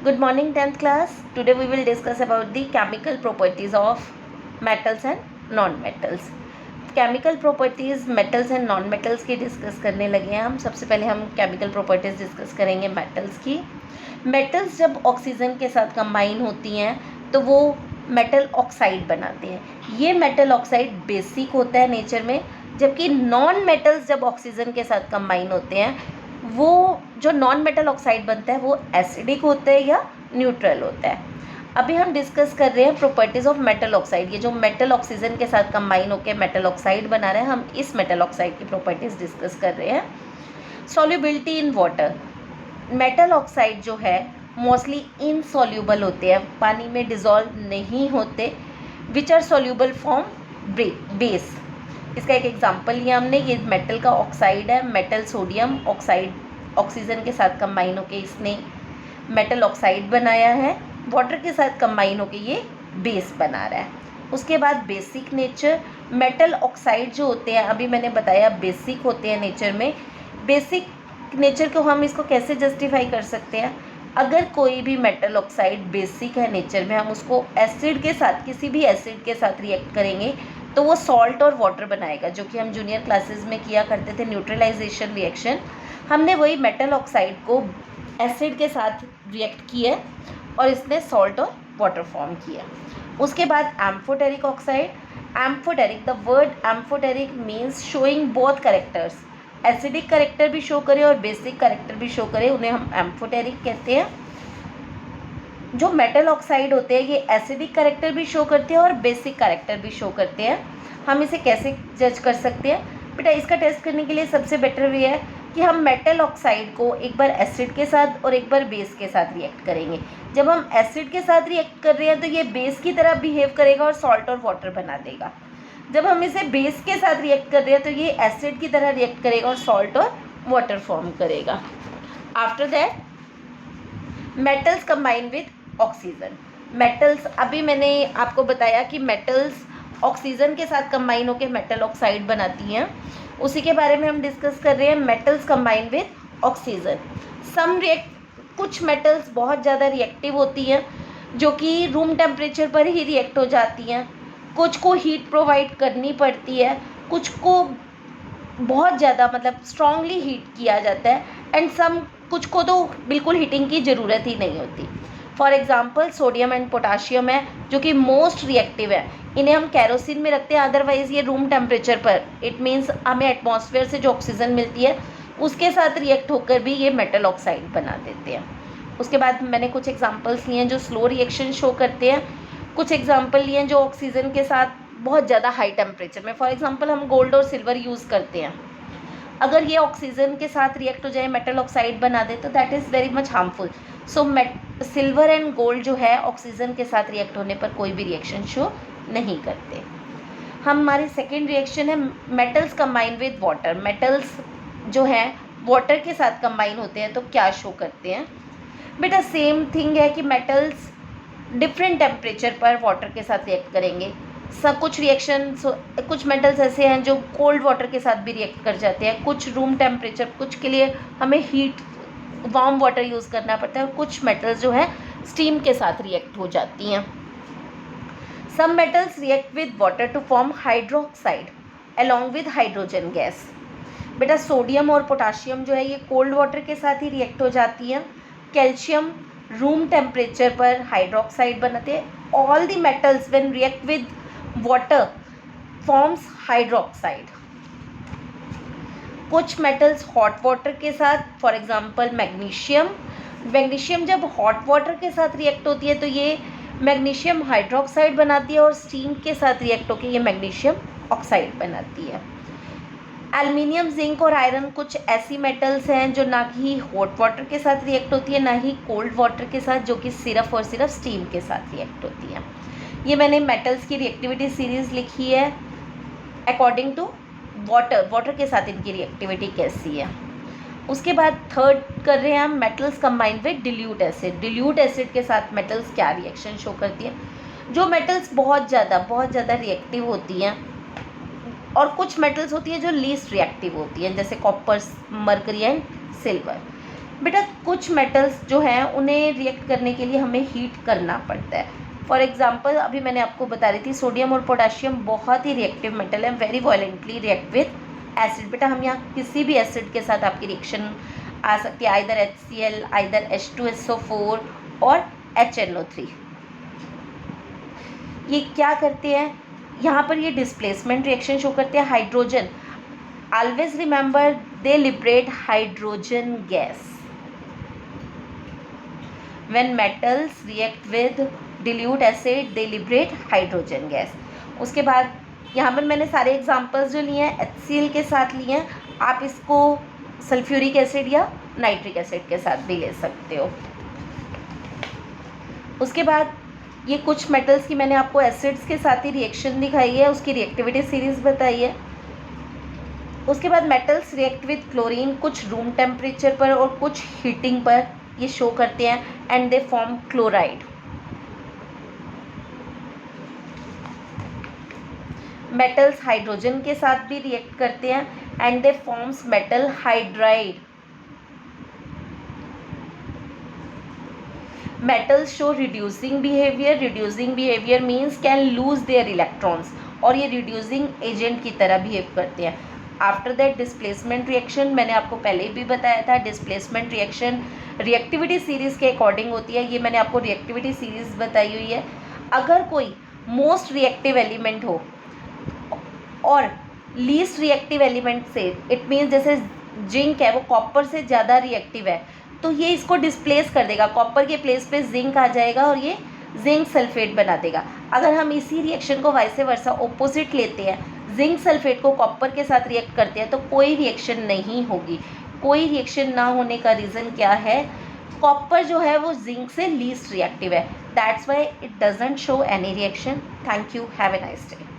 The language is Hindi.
Good morning 10th class. Today we will discuss about the chemical properties of metals and non-metals. Chemical properties metals and non metals की डिस्कस करने लगे हैं हम. सबसे पहले हम केमिकल प्रॉपर्टीज़ डिस्कस करेंगे मेटल्स की. मेटल्स जब ऑक्सीजन के साथ कंबाइन होती हैं तो वो मेटल ऑक्साइड बनाते हैं. ये मेटल ऑक्साइड बेसिक होता है नेचर में, जबकि नॉन मेटल्स जब ऑक्सीजन के साथ कंबाइन होते हैं वो जो नॉन मेटल ऑक्साइड बनता है वो एसिडिक होता है या न्यूट्रल होता है. अभी हम डिस्कस कर रहे हैं प्रॉपर्टीज़ ऑफ मेटल ऑक्साइड. ये जो मेटल ऑक्सीजन के साथ कंबाइन होकर मेटल ऑक्साइड बना रहे हैं, हम इस मेटल ऑक्साइड की प्रॉपर्टीज़ डिस्कस कर रहे हैं. Solubility in water. Metal oxide जो है मोस्टली इनसॉल्यूबल होते हैं, पानी में डिज़ोल्व नहीं होते. Which are soluble form base. इसका एक एग्जांपल लिया हमने. ये मेटल का ऑक्साइड है, मेटल सोडियम ऑक्साइड ऑक्सीजन के साथ कंबाइन होके इसने मेटल ऑक्साइड बनाया है. वाटर के साथ कंबाइन होके ये बेस बना रहा है. उसके बाद बेसिक नेचर. मेटल ऑक्साइड जो होते हैं अभी मैंने बताया बेसिक होते हैं नेचर में. बेसिक नेचर को हम इसको कैसे जस्टिफाई कर सकते हैं? अगर कोई भी मेटल ऑक्साइड बेसिक है नेचर में, हम उसको एसिड के साथ किसी भी एसिड के साथ रिएक्ट करेंगे तो वो सॉल्ट और वाटर बनाएगा, जो कि हम जूनियर क्लासेस में किया करते थे न्यूट्रलाइजेशन रिएक्शन. हमने वही मेटल ऑक्साइड को एसिड के साथ रिएक्ट किया और इसने सॉल्ट और वाटर फॉर्म किया. उसके बाद amphoteric oxide. Amphoteric, the word amphoteric means showing both characters. Acidic character भी शो करे और बेसिक करेक्टर भी शो करे, उन्हें हम एम्फोटेरिक कहते हैं. जो मेटल ऑक्साइड होते हैं ये एसिडिक करेक्टर भी शो करते हैं और बेसिक करेक्टर भी शो करते हैं. हम इसे कैसे जज कर सकते हैं? बेटा इसका टेस्ट करने के लिए सबसे बेटर वे है कि हम मेटल ऑक्साइड को एक बार एसिड के साथ और एक बार बेस के साथ रिएक्ट करेंगे. जब हम एसिड के साथ रिएक्ट कर रहे हैं तो ये बेस की तरह बिहेव करेगा और सॉल्ट और वाटर बना देगा. जब हम इसे बेस के साथ रिएक्ट कर रहे हैं तो ये एसिड की तरह रिएक्ट करेगा और सॉल्ट और वाटर फॉर्म करेगा. After that metals combine with oxygen. Metals, अभी मैंने आपको बताया कि मेटल्स ऑक्सीजन के साथ कंबाइन होकर मेटल ऑक्साइड बनाती हैं. उसी के बारे में हम डिस्कस कर रहे हैं. Metals combine with oxygen. कुछ मेटल्स बहुत ज़्यादा रिएक्टिव होती हैं जो कि रूम टेम्परेचर पर ही रिएक्ट हो जाती हैं. कुछ को हीट प्रोवाइड करनी पड़ती है, कुछ को बहुत ज़्यादा मतलब स्ट्रांगली हीट किया जाता है, एंड कुछ को तो बिल्कुल हीटिंग की ज़रूरत ही नहीं होती. For example sodium and potassium है जो कि मोस्ट रिएक्टिव है. इन्हें हम कैरोसिन में रखते हैं, अदरवाइज़ ये रूम टेम्परेचर पर, इट मीन्स हमें एटमॉस्फेयर से जो ऑक्सीजन मिलती है उसके साथ रिएक्ट होकर भी ये मेटल ऑक्साइड बना देते हैं. उसके बाद मैंने कुछ एग्जांपल्स लिए हैं जो स्लो रिएक्शन शो करते हैं. कुछ एग्जांपल लिए हैं जो ऑक्सीजन के साथ बहुत ज़्यादा हाई टेम्परेचर में. फॉर एग्जांपल हम गोल्ड और सिल्वर यूज़ करते हैं. अगर ये ऑक्सीजन के साथ रिएक्ट हो जाए, मेटल ऑक्साइड बना दे, तो that is very much harmful. So silver and gold जो है ऑक्सीजन के साथ रिएक्ट होने पर कोई भी रिएक्शन शो नहीं करते. हमारी सेकेंड रिएक्शन है metals combine with water. Metals जो है वाटर के साथ कंबाइन होते हैं तो क्या शो करते हैं? बेटा सेम थिंग है कि मेटल्स डिफरेंट टेम्परेचर पर वाटर के साथ रिएक्ट करेंगे. कुछ मेटल्स ऐसे हैं जो कोल्ड वाटर के साथ भी रिएक्ट कर जाते हैं. कुछ रूम टेम्परेचर, कुछ के लिए हमें हीट वार्म वाटर यूज़ करना पड़ता है, और कुछ मेटल्स जो है स्टीम के साथ रिएक्ट हो जाती हैं. Some metals react with water to form hydroxide along with hydrogen gas. बेटा सोडियम और पोटाशियम जो है ये कोल्ड वाटर के साथ ही रिएक्ट हो जाती हैं. कैल्शियम रूम टेम्परेचर पर हाइड्रोक्साइड बनाते हैं. All the metals when react with water forms hydroxide. कुछ मेटल्स हॉट वाटर के साथ, फॉर एग्जांपल मैग्नीशियम जब हॉट वाटर के साथ रिएक्ट होती है तो ये मैग्नीशियम हाइड्रोक्साइड बनाती है और स्टीम के साथ रिएक्ट होकर ये मैग्नीशियम ऑक्साइड बनाती है. एल्युमिनियम, जिंक और आयरन कुछ ऐसी मेटल्स हैं जो ना ही हॉट वाटर के साथ रिएक्ट होती है ना ही कोल्ड वाटर के साथ, जो कि सिर्फ और सिर्फ स्टीम के साथ रिएक्ट होती है. ये मैंने मेटल्स की रिएक्टिविटी सीरीज़ लिखी है अकॉर्डिंग टू वाटर के साथ इनकी रिएक्टिविटी कैसी है. उसके बाद थर्ड कर रहे हैं हम metals combined with dilute acid. Dilute acid के साथ मेटल्स क्या रिएक्शन शो करती है? जो मेटल्स बहुत ज़्यादा रिएक्टिव होती हैं, और कुछ मेटल्स होती है जो लीस्ट रिएक्टिव होती हैं, जैसे कॉपर, मर्करी एंड सिल्वर. बेटा कुछ मेटल्स जो हैं उन्हें रिएक्ट करने के लिए हमें हीट करना पड़ता है। फॉर एग्जांपल अभी मैंने आपको बता रही थी सोडियम और पोटाशियम बहुत ही रिएक्टिव मेटल है, very violently react with acid. बेटा हम यहाँ किसी भी एसिड के साथ आपकी रिएक्शन आ सकती है, आइदर HCl, आइदर H2SO4 और HNO3। ये क्या करते हैं, यहाँ पर ये डिस्प्लेसमेंट रिएक्शन शो करते हैं। Hydrogen, always remember they liberate hydrogen gas. When metals react with dilute acid they liberate hydrogen gas। उसके बाद यहाँ पर मैंने सारे एग्जांपल्स जो लिए हैं HCl के साथ लिए हैं, आप इसको सल्फ्यूरिक एसिड या नाइट्रिक एसिड के साथ भी ले सकते हो। उसके बाद ये कुछ मेटल्स की मैंने आपको एसिड्स के साथ ही रिएक्शन दिखाई है, उसकी रिएक्टिविटी सीरीज बताई है। उसके बाद मेटल्स रिएक्ट विद क्लोरीन कुछ रूम टेम्परेचर पर और कुछ हीटिंग पर ये शो करते हैं and they form chloride. Metals hydrogen के साथ भी रिएक्ट करते हैं and they forms metal hydride. Metals show reducing behaviour, reducing behaviour means can lose their electrons, और ये रिड्यूसिंग एजेंट की तरह बिहेव करते हैं। आफ्टर दैट डिस्प्लेसमेंट रिएक्शन, मैंने आपको पहले भी बताया था डिस्प्लेसमेंट रिएक्शन रिएक्टिविटी सीरीज़ के अकॉर्डिंग होती है। ये मैंने आपको रिएक्टिविटी सीरीज़ बताई हुई है। अगर कोई मोस्ट रिएक्टिव एलिमेंट हो और लीस्ट रिएक्टिव एलिमेंट से, इट मीन्स जैसे जिंक है वो कॉपर से ज़्यादा रिएक्टिव है, तो ये इसको डिस्प्लेस कर देगा, कॉपर के प्लेस पे जिंक आ जाएगा और ये जिंक सल्फेट बना देगा। अगर हम इसी रिएक्शन को वाइसे वर्सा ओपोजिट लेते हैं, जिंक सल्फेट को कॉपर के साथ रिएक्ट करते हैं, तो कोई रिएक्शन नहीं होगी। कोई रिएक्शन ना होने का रीज़न क्या है, कॉपर जो है वो जिंक से लीस्ट रिएक्टिव है, that's why it doesn't show any reaction. Thank you, have a nice day.